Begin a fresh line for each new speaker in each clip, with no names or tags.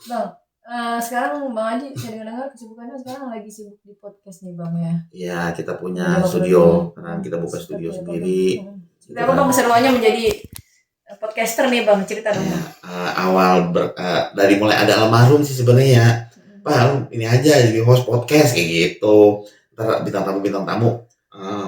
Bang, sekarang Bang Haji saya dengar kesibukannya sekarang lagi sibuk di podcast nih Bang ya.
Ya, kita punya
Udah
studio,
bekerja.
kita buka
Siap
studio
ya Bang.
sendiri. Gitu
Apa Bang
kan.
keseruannya menjadi podcaster nih Bang? Cerita dong
Ya,
Bang.
dari mulai ada almarhum sih sebenarnya ya. Pak, ini aja jadi host podcast kayak gitu. Ntar bintang tamu,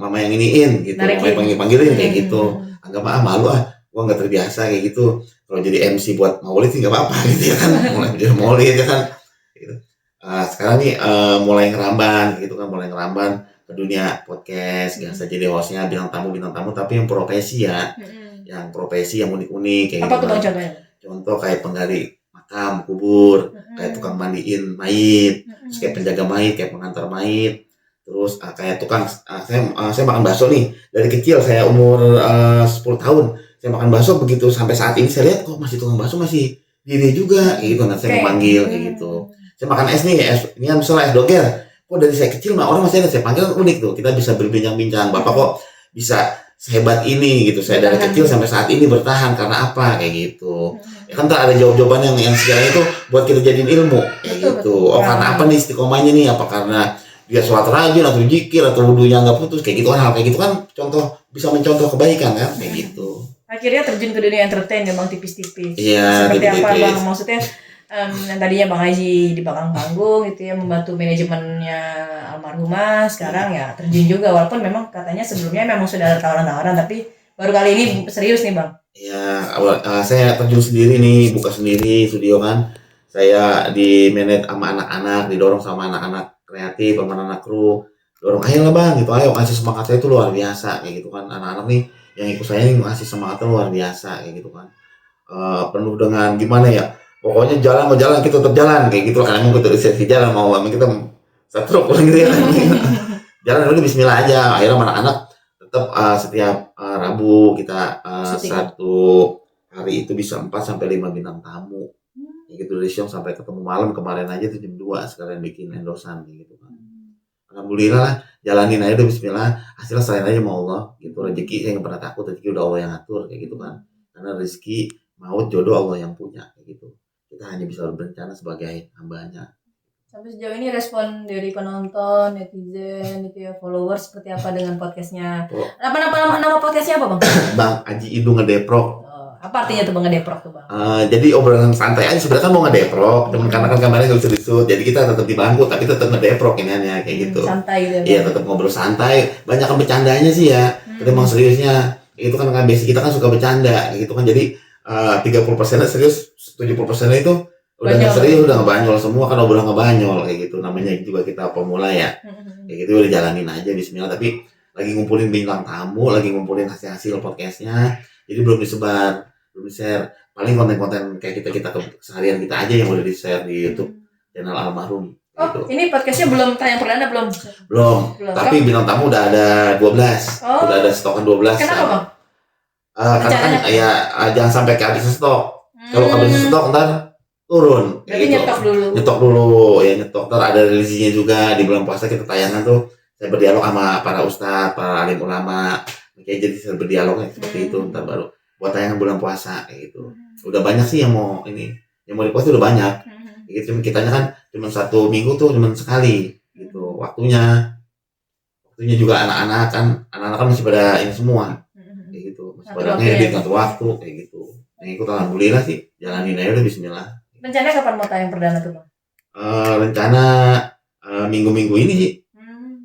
mama yang iniin gitu, mama yang panggilin kayak gitu. Agak malu gua nggak terbiasa kayak gitu. Kalau jadi MC buat maulid sih nggak apa-apa gitu ya kan, mulai jadi maulid ya kan. Gitu. Sekarang nih mulai ngeramban gitu kan, mulai ngeramban ke dunia podcast, biasa jadi hostnya bintang tamu tapi yang profesi ya. Yang profesi yang unik-unik kayak
apa
gitu
tuh Bang
kan.
contohnya?
Contoh kayak penggali makam, kubur, kayak tukang mandiin mayit, terus kayak penjaga mayit, kayak pengantar mayit, terus kayak tukang saya makan bakso nih dari kecil, saya umur 10 tahun saya makan bakso, begitu sampai saat ini saya lihat kok masih tukang bakso masih diri juga kayak gitu, nanti saya memanggil kayak gitu. Saya makan es nih, ini kan misalnya es doger, kok dari saya kecil mah orang masih ada saya panggil, unik tuh, kita bisa berbincang-bincang, bapak kok bisa sehebat ini gitu, saya dari kecil sampai saat ini bertahan karena apa kayak gitu. Ya kan tak ada jawaban yang sekarang itu buat kita jadiin ilmu kayak gitu. Oh karena apa nih istiqomahnya nih, apa karena dia sholat rajin atau zikir atau wudunya nggak putus kayak gitu kan, hal kayak gitu kan contoh, bisa mencontoh kebaikan kan kayak gitu.
Akhirnya terjun ke dunia entertain ya Bang, tipis-tipis.
Iya,
seperti
tipis-tipis.
apa Bang, maksudnya yang tadinya Bang Haji di belakang panggung gitu ya, membantu manajemennya almarhumah, sekarang ya terjun juga, walaupun memang katanya sebelumnya memang sudah ada tawaran-tawaran, tapi baru kali ini serius nih Bang.
Ya, saya terjun sendiri nih, buka sendiri studio kan. Saya di manage sama anak-anak, didorong sama anak-anak kreatif, sama anak kru. Dorong, ayo lah Bang, gitu, ayo kasih semangatnya itu luar biasa kayak gitu kan. Anak-anak nih yang ikut saya nih ngasih semangatnya luar biasa kayak gitu kan. Penuh dengan gimana ya? Pokoknya jalan mau jalan kita tetap jalan kayak gitu kan. Emang kita di jalan mau kita setruk gitu ya. Jalan dulu bismillah aja. Akhirnya anak-anak tetap setiap Rabu kita satu hari itu bisa 4 sampai 5 bintang tamu. Ya gitu dari siang sampai ketemu malam, kemarin aja tuh jam 2 sekalian bikin endosan gitu kan. Alhamdulillah lah, jalanin aja deh bismillah, hasilnya selain aja sama Allah gitu. Rezeki saya nggak pernah takut, rezeki udah Allah yang atur kayak gitu kan. Karena rezeki maut jodoh Allah yang punya kayak gitu. Kita hanya bisa berencana sebagai hambanya.
Sampai sejauh ini respon dari penonton, netizen, itu ya, followers seperti apa dengan podcastnya? Nama podcastnya apa Bang?
Bang Haji Idung Ngedeprok.
Apa artinya tuh Bang ngedeprok tuh Bang?
Jadi obrolan santai aja sebenarnya kan mau ngedeprok, cuman karena kan kameranya lucu-lucu, jadi kita tetap di bangku tapi tetap ngedeprok ini kayak gitu.
Santai gitu.
Iya, tetap ngobrol santai, banyak kan bercandanya sih ya. Tapi emang seriusnya itu kan basic kita kan suka bercanda gitu kan, jadi 30% serius, 70% itu udah nggak serius, udah ngebanyol semua kan, obrolan ngebanyol kayak gitu. Namanya juga kita pemula ya, kayak gitu udah jalanin aja bismillah. Tapi lagi ngumpulin bintang tamu, lagi ngumpulin hasil podcastnya, jadi belum disebar, belum share. Paling konten-konten kayak kita keseharian kita aja yang udah di share di YouTube channel almarhum.
Gitu. Ini podcastnya belum tayang perdana belum?
Belum. Tapi bintang tamu udah ada 12. Udah ada stokan 12.
Kenapa Bang?
Karena kan ya jangan sampai kehabisan stok. Kalau kehabisan stok ntar turun.
Berarti gitu.
Nyetok dulu. Ya nyetok, ntar ada releasingnya juga di bulan puasa kita tayangan tuh. Saya berdialog sama para ustadz, para alim ulama. Kayak jadi saya berdialog seperti itu, ntar baru buat tayangan bulan puasa kayak gitu. Udah banyak sih yang mau dipost udah banyak. Gitu, cuma kitanya kan cuma 1 minggu tuh cuma sekali gitu. Waktunya juga anak-anak kan masih pada ini semua kayak gitu, masih pada ngedit ngatur waktu kayak gitu. Yang ikut alhamdulillah sih, jalanin aja udah bismillah.
Rencananya kapan mau tayang perdana tuh Bang?
Rencana minggu-minggu ini sih.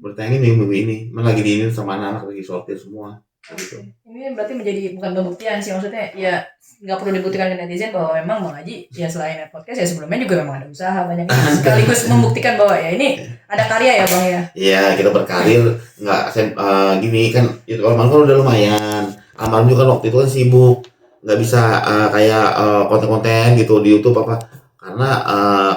Bertayangin minggu ini. Memang lagi diinin sama anak-anak lagi sortir semua. Gitu.
Ini berarti menjadi bukan pembuktian sih, maksudnya ya nggak perlu dibuktikan ke netizen bahwa memang Bang Haji ya selain podcast ya sebelumnya juga memang ada usaha banyak, sekaligus membuktikan bahwa ya ini ada karya ya Bang ya. Iya,
kita berkarir nggak gini kan, itu almarhum udah lumayan. Almarhum juga kan waktu itu kan sibuk, nggak bisa kayak konten-konten gitu di YouTube apa, karena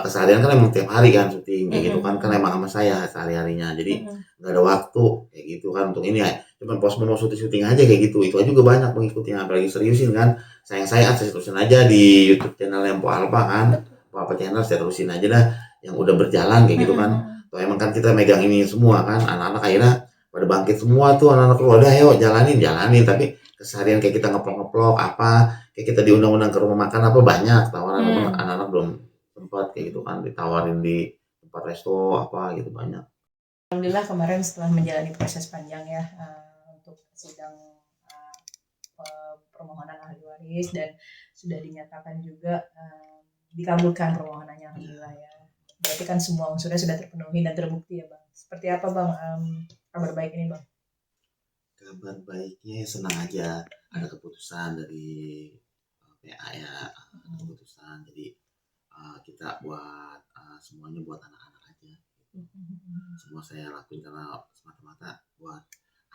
keseharian kan emang tiap hari kan syuting kayak gitu kan emang sama saya sehari-harinya, jadi nggak ada waktu kayak gitu kan untuk ini ya. Cuman mau syuting aja kayak gitu, itu aja juga banyak pengikutnya, apalagi seriusin kan. Saya terusin aja di YouTube channel yang Po Alpa kan, Po Alpa channel saya terusin aja dah yang udah berjalan kayak gitu kan. Tuh emang kan kita megang ini semua kan, anak-anak akhirnya pada bangkit semua tuh, anak-anak keluar, ayo jalanin, tapi keseharian kayak kita ngeplok apa, kayak kita diundang-undang ke rumah makan apa banyak tawaran, anak-anak belum sempat kayak gitu kan ditawarin di tempat resto apa gitu banyak.
Alhamdulillah kemarin setelah menjalani proses panjang ya untuk sidang permohonan ahli waris dan sudah dinyatakan juga dikabulkan permohonannya alhamdulillah ya. Berarti kan semua unsurnya sudah terpenuhi dan terbukti ya Bang. Seperti apa Bang kabar baik ini Bang?
Kabar baiknya senang aja ada keputusan dari PA ya, keputusan jadi kita buat semuanya buat anak-anak aja. Semua saya lakuin karena semata-mata buat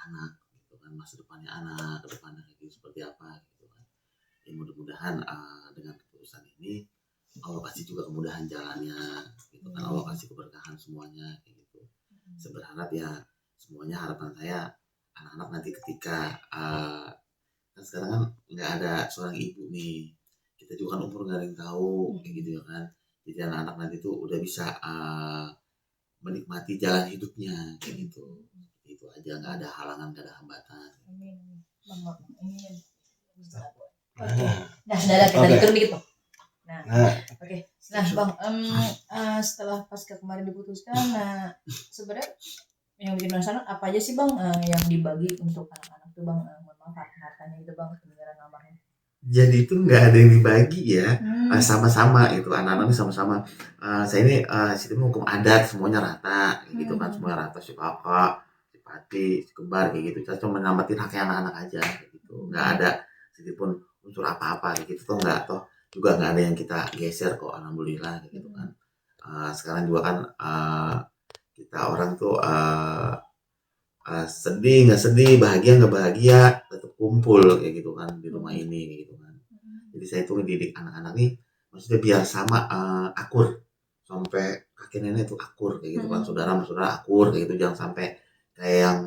anak gitu kan, masa depannya anak ke depannya kayak gitu seperti apa gitu kan. Ya mudah-mudahan dengan keputusan ini Allah kasih juga kemudahan jalannya gitu kan, Allah kasih keberkahan semuanya kayak gitu. Saya berharap ya semuanya harapan saya anak-anak nanti ketika kan sekarang kan nggak ada seorang ibu nih, kita juga kan umur nggak ada yang tahu kayak gitu ya kan. Jadi anak-anak nanti tuh udah bisa menikmati jalan hidupnya kayak gitu. Itu aja, nggak ada halangan, nggak ada hambatan.
Amin. Nah, sudah ada kita ditur dikit Bang. Nah, oke. Nah, Bang, setelah pasca kemarin diputuskan, nah sebenarnya yang bikin penasaran apa aja sih Bang yang dibagi untuk anak-anak tuh Bang? Mohon maaf hartanya itu Bang, peninggalan almarhum.
Jadi itu nggak ada yang dibagi ya, sama-sama itu anak-anak ini sama-sama. Saya ini sistem hukum adat semuanya rata, gitu kan, semuanya rata si kakak, si papi, si kembar kayak gitu. Kita cuma nyamatin haknya anak-anak aja, gitu. Nggak ada sedikit pun unsur apa-apa kayak gitu, toh nggak toh juga nggak ada yang kita geser kok, alhamdulillah kayak gitu kan. Sekarang juga kan kita orang tuh sedih nggak sedih, bahagia nggak bahagia, tetap kumpul kayak gitu kan di rumah ini kayak gitu kan. Jadi saya tuh mendidik anak-anak nih maksudnya biar sama akur sampai kakek nenek tuh akur kayak gitu kan, saudara sama saudara akur kayak gitu, jangan sampai kayak yang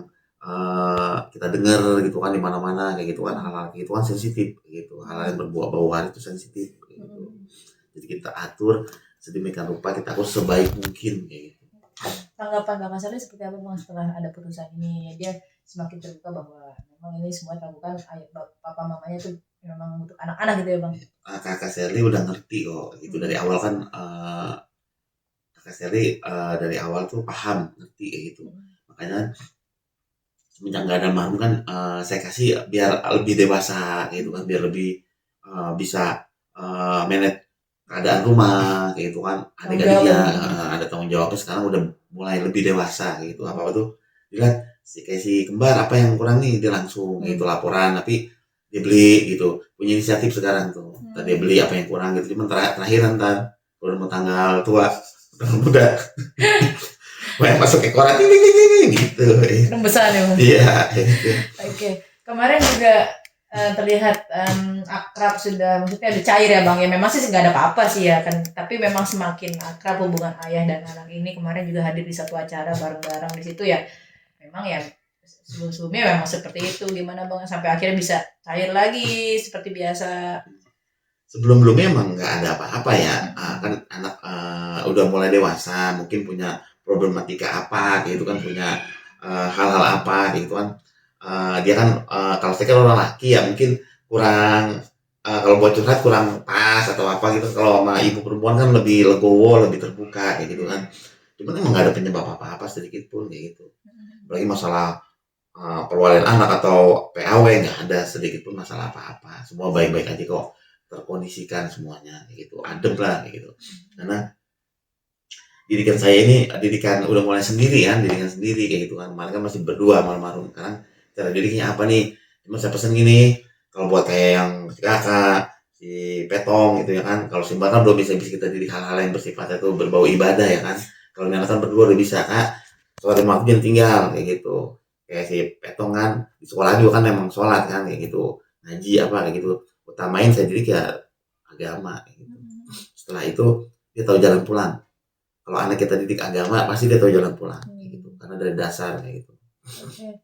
kita dengar gitu kan di mana-mana kayak gitu kan, hal-hal kayak gitu kan sensitif kayak gitu, hal-hal yang berbau-bauan itu sensitif kayak gitu. Jadi kita atur sedemikian rupa, kita atur sebaik mungkin kayak gitu.
Tanggapan Kakak Sally seperti apa Bang setelah ada putusan ini? Dia semakin terbuka bahwa memang ini semua dilakukan papa mamanya tuh memang untuk anak-anak gitu ya Bang.
Kakak Sally udah ngerti kok gitu dari awal kan, Kakak Sally dari awal tuh paham ngerti kayak gitu. Makanya semenjak nggak ada almarhum kan saya kasih biar lebih dewasa gitu kan, biar lebih bisa manage keadaan rumah kayak gitu kan, adik-adiknya ada tanggung jawabnya, sekarang udah mulai lebih dewasa kayak gitu. Apa tuh dilihat kayak si kembar apa yang kurang nih, dia langsung gitu laporan, tapi dia beli gitu, punya inisiatif sekarang tuh. Tadi dia beli apa yang kurang gitu, cuma terakhir ntar udah mau tanggal tua tanggal muda banyak masuk ekoran gitu.
Rembesan ya Bang.
Iya gitu.
Oke. Kemarin juga terlihat akrab, sudah maksudnya ada cair ya Bang ya, memang sih nggak ada apa-apa sih ya kan, tapi memang semakin akrab hubungan ayah dan anak ini. Kemarin juga hadir di satu acara bareng-bareng di situ ya, memang ya sebelum-sebelumnya memang seperti itu, gimana Bang sampai akhirnya bisa cair lagi seperti biasa?
Sebelum-sebelumnya emang nggak ada apa-apa ya, kan anak udah mulai dewasa, mungkin punya problematika apa gitu kan, punya hal-hal apa gitu kan. Dia kan kalau saya kan orang laki ya mungkin kurang kalau buat curhat kurang pas atau apa gitu. Kalau sama ibu perempuan kan lebih legowo, lebih terbuka kayak gitu kan. Cuman emang nggak ada penyebab apa-apa sedikit pun kayak gitu. Apalagi masalah perwalian anak atau PAW nggak ada sedikit pun masalah apa-apa. Semua baik-baik aja kok, terkondisikan semuanya kayak gitu, adem lah kayak gitu. Karena didikan saya ini didikan udah mulai sendiri kan, didikan sendiri kayak gitu kan. Kemarin kan masih berdua almarhum, sekarang cara didiknya apa nih, cuma saya pesen gini, kalau buat kayak yang si kakak, si Petong gitu ya kan, kalau si Mbak kan belum bisa kita didik hal-hal yang bersifat itu berbau ibadah ya kan. Kalau ini kan berdua udah bisa kak, sholat lima waktu tinggal kayak gitu. Kayak si Petong kan di sekolah juga kan emang sholat kan kayak gitu, ngaji apa kayak gitu, utamain saya didik ya agama kayak gitu. Setelah itu dia tahu jalan pulang. Kalau anak kita didik agama pasti dia tahu jalan pulang kayak gitu, karena dari dasar kayak gitu.
Okay.